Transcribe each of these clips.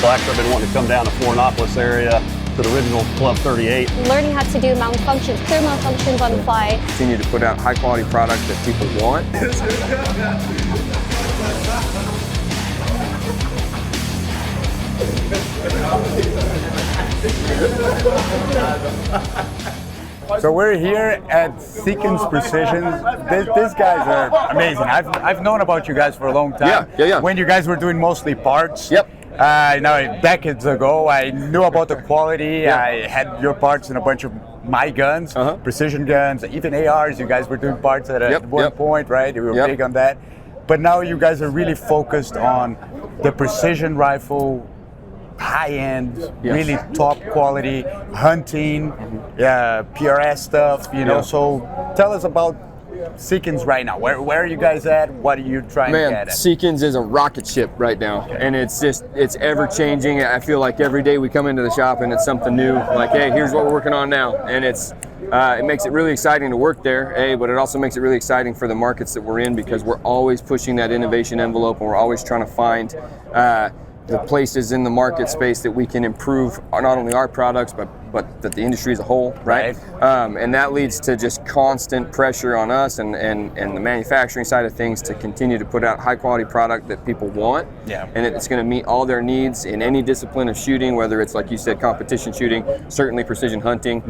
complex. I've been wanting to come down to Florianopolis area to the original Club 38. Learning how to do malfunctions, clear malfunctions on the fly. Continue to put out high quality product that people want. So we're here at Seekins Precision. These guys are amazing. I've known about you guys for a long time. Yeah. When you guys were doing mostly parts. Yep. Decades ago, I knew about the quality. Yeah. I had your parts in a bunch of my guns, precision guns, even ARs. You guys were doing parts at one point, right? You were big on that. But now you guys are really focused on the precision rifle, high-end, really top quality hunting, PRS stuff, you know. So tell us about Seekins right now. Where are you guys at? What are you trying to get at? Seekins is a rocket ship right now, and it's ever changing. I feel like every day we come into the shop and it's something new. Like, hey, here's what we're working on now, and it makes it really exciting to work there, but it also makes it really exciting for the markets that we're in, because we're always pushing that innovation envelope, and we're always trying to find the places in the market space that we can improve not only our products, but that the industry as a whole, right? And that leads to just constant pressure on us and the manufacturing side of things to continue to put out high quality product that people want. And it's going to meet all their needs in any discipline of shooting, whether it's, like you said, competition shooting, certainly precision hunting,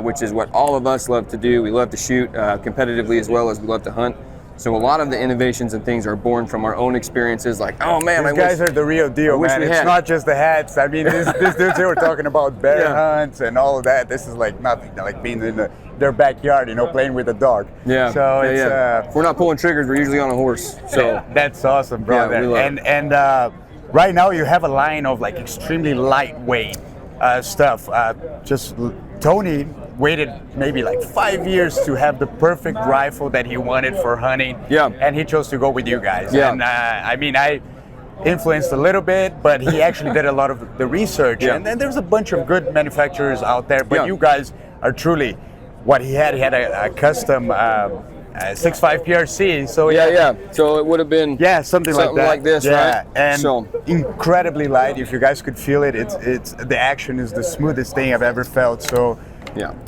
which is what all of us love to do. We love to shoot competitively as well as we love to hunt. So a lot of the innovations and things are born from our own experiences. Like, oh man, these guys are the real deal, man. It's not just the hats. I mean, these dudes here were talking about bear hunts and all of that. This is like nothing. They're like being in their backyard, you know, playing with a dog. So it's if we're not pulling triggers, we're usually on a horse. So that's awesome, bro. We love it. And right now you have a line of like extremely lightweight stuff. Tony waited maybe like 5 years to have the perfect rifle that he wanted for hunting. And he chose to go with you guys. And I mean, I influenced a little bit, but he actually did a lot of the research. And then there's a bunch of good manufacturers out there, but you guys are truly what he had. He had a custom 6.5 PRC. So so it would have been something like this, right? And incredibly light. If you guys could feel it, it's the action is the smoothest thing I've ever felt. So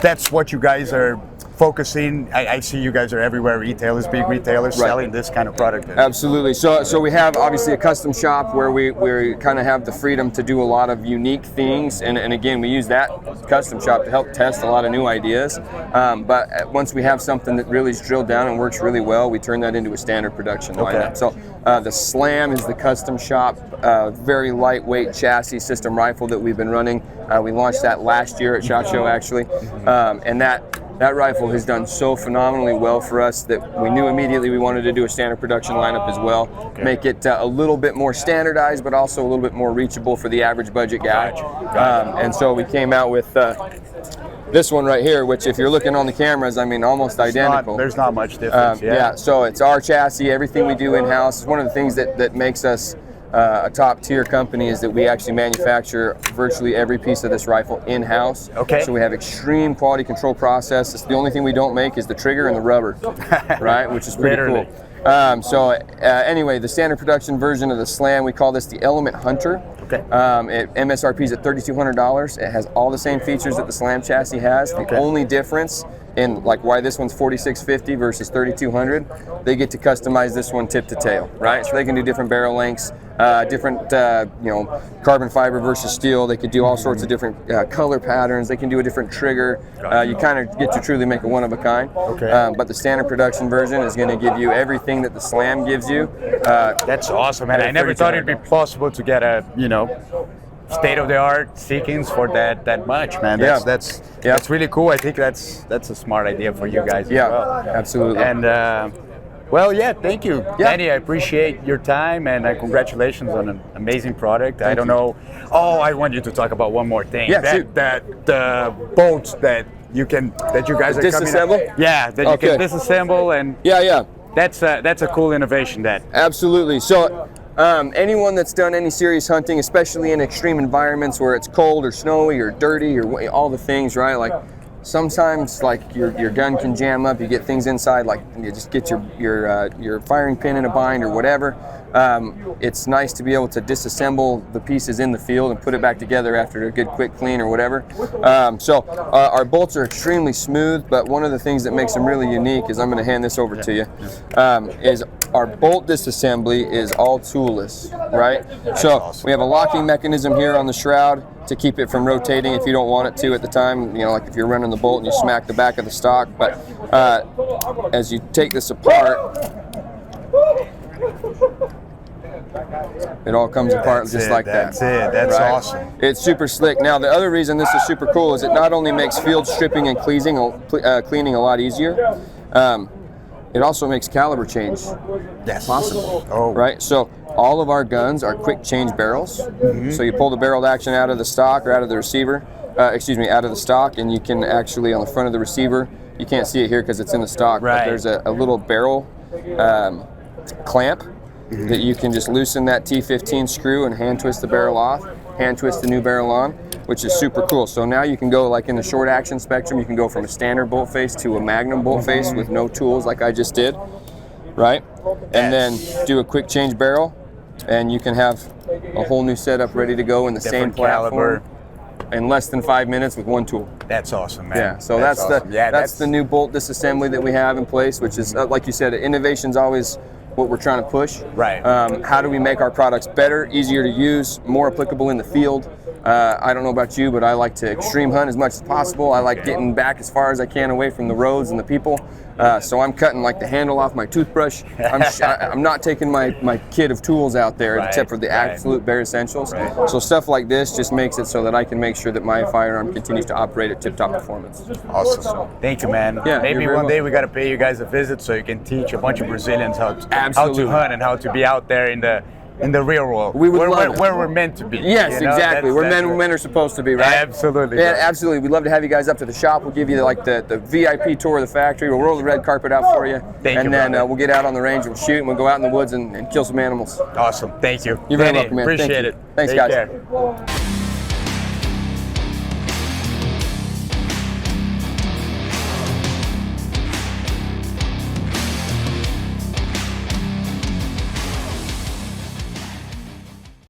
that's what you guys are focusing. I see you guys are everywhere, retailers, big retailers selling this kind of product. Absolutely. So we have obviously a custom shop where we kind of have the freedom to do a lot of unique things, and again, we use that custom shop to help test a lot of new ideas. But once we have something that really is drilled down and works really well, we turn that into a standard production lineup. So the Slam is the custom shop, very lightweight chassis system rifle that we've been running. We launched that last year at SHOT Show, actually, and that rifle has done so phenomenally well for us that we knew immediately we wanted to do a standard production lineup as well, make it a little bit more standardized, but also a little bit more reachable for the average budget guy. And so we came out with this one right here, which if you're looking on the cameras, I mean, almost identical. There's not much difference. So it's our chassis, everything we do in-house. It's one of the things that makes us a top tier company is that we actually manufacture virtually every piece of this rifle in-house. So we have extreme quality control process. It's the only thing we don't make is the trigger and the rubber, right? Which is pretty cool. Anyway, the standard production version of the Slam, we call this the Element Hunter. MSRP is at $3,200. It has all the same features that the Slam chassis has. The only difference in like why this one's $4,650 versus $3,200, they get to customize this one tip to tail, right? So they can do different barrel lengths, different carbon fiber versus steel. They could do all sorts of different color patterns. They can do a different trigger. You kind of get to truly make a one of a kind. But the standard production version is going to give you everything that the Slam gives you. That's awesome, man. I never thought it'd be possible to get a state-of-the-art Seekins for that much, man. That's really cool. I think that's a smart idea for you guys as well. Absolutely. And thank you, Danny. I appreciate your time, and congratulations on an amazing product. I don't know. Oh, I want you to talk about one more thing. That the bolts that you guys are disassemble. That you can disassemble, and that's a cool innovation. Absolutely. So. Anyone that's done any serious hunting, especially in extreme environments where it's cold or snowy or dirty or all the things, right? Like sometimes like your gun can jam up. You get things inside, like you just get your firing pin in a bind or whatever. It's nice to be able to disassemble the pieces in the field and put it back together after a good quick clean or whatever. So our bolts are extremely smooth, but one of the things that makes them really unique is, I'm going to hand this over to you, is our bolt disassembly is all toolless, right? So we have a locking mechanism here on the shroud to keep it from rotating if you don't want it to at the time, you know, like if you're running the bolt and you smack the back of the stock. But as you take this apart, it all comes apart just like that. That's it. That's awesome. It's super slick. Now, the other reason this is super cool is it not only makes field stripping and cleaning a lot easier, it also makes caliber change possible. Right? So all of our guns are quick change barrels. So you pull the barreled action out of the stock or out of the receiver, out of the stock, and you can actually, on the front of the receiver, you can't see it here because it's in the stock, but there's a little barrel clamp that you can just loosen that T15 screw and hand twist the barrel off, hand twist the new barrel on, which is super cool. So now you can go, like in the short action spectrum, you can go from a standard bolt face to a magnum bolt face with no tools like I just did, right? And then do a quick change barrel, and you can have a whole new setup ready to go in the same platform in less than 5 minutes with one tool. That's awesome, man. Yeah, so that's awesome. that's the new bolt disassembly that we have in place, which is, like you said, innovation's always what we're trying to push. Right. How do we make our products better, easier to use, more applicable in the field? I don't know about you, but I like to extreme hunt as much as possible. I like getting back as far as I can away from the roads and the people. So I'm cutting like the handle off my toothbrush. I'm not taking my kit of tools out there except for the absolute bare essentials. So stuff like this just makes it so that I can make sure that my firearm continues to operate at tip-top performance. Awesome. Thank you, man. Yeah, maybe one day we got to pay you guys a visit so you can teach a bunch of Brazilians how to hunt and how to be out there in the real world. We would where we're meant to be. Yes, you know? Exactly. Where men are supposed to be, right? Absolutely. Yeah, absolutely. We'd love to have you guys up to the shop. We'll give you like the VIP tour of the factory. We'll roll the red carpet out for you. Thank you, then we'll get out on the range, we'll shoot, and we'll go out in the woods and kill some animals. Awesome. Thank you. You're very welcome, man. Appreciate it. Thanks, Take guys. care.